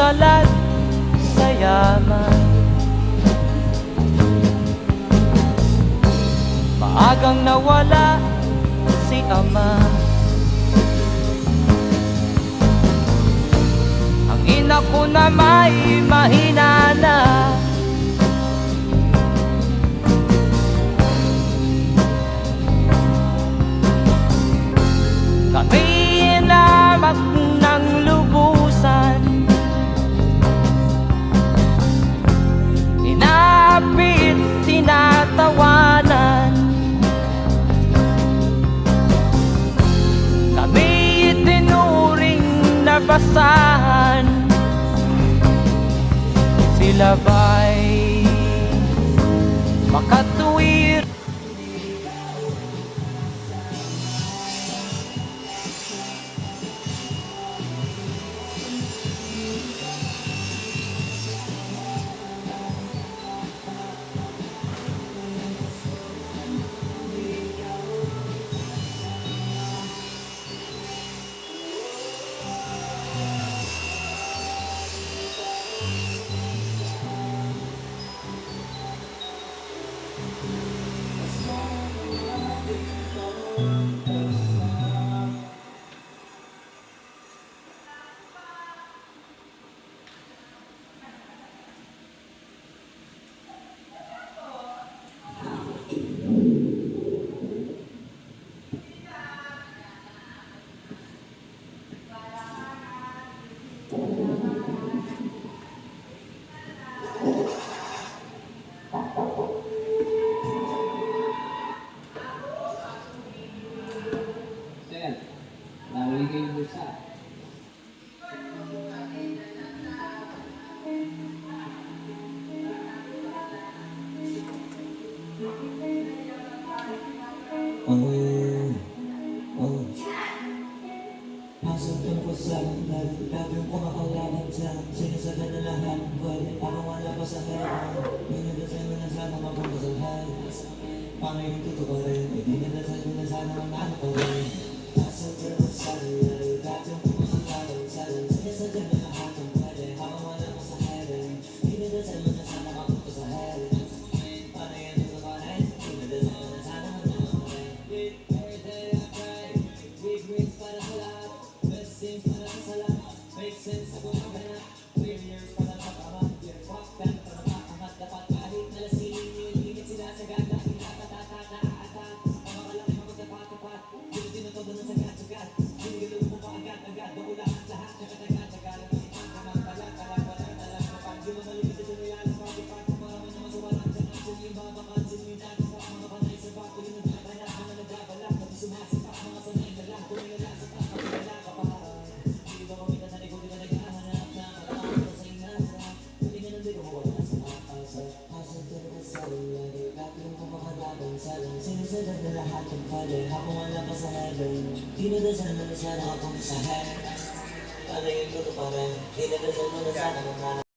bumalag sa yaman. Maagang nawala si ama. Ang ina ko na may mahina na. Kami inamak ng lubusan, inapit, tinatawanan. Kami itinuring na basahan. Sila ba'y makatuwir? Laway kayo bulsa. Pasok yung pasalan, lagi yung kumakalaban sa sinasabi na lahat. Pwede ako malabas sa heaven. Minadasal mo na sana mapunta sa hell. Pangayong totoo pa rin, dinadasal mo na sana manalo pa rin. Pasok yung pasalan, lagi yung kumakalaban sa sinasabi na lahat. Pwede ako malabas sa heaven. Minadasal mo na sana mapunta sa hell. Pangayong totoo pa rin, dinadasal mo na sana manalo pa rin. Every day I pray, big wins para sa lahat. Seems para sa lahat, make sense ako maghanap. Failures para makaman, you're fucked up. Para makakangat, dapat kahit nalasingin yung limit sinasagat. Dahil nakatatat, naaatat. Ang makalaki magtapat-tapat. Dito todo na sagat-sagat. Hinilog mo pa agad-agad. Ako lahat, nakatagat-tagat. Ipagkamang talag-talag. Kapag di mo malipit ito na yan, pag-ipak mo marami na masuwalan. Sa kansin yung babakansin yung nagsipak. Mga panay sa bago yung nagtatanap. Mga nagbabalak, pati sumasipak. Mga sanay na lang, tumilala sa taas. Sinasagot na lahat ng pwede habang wala pa sa heaven. Dinadasal mo na sana akong sa hell. Palayin ko to pa rin. Dinadasal mo na sana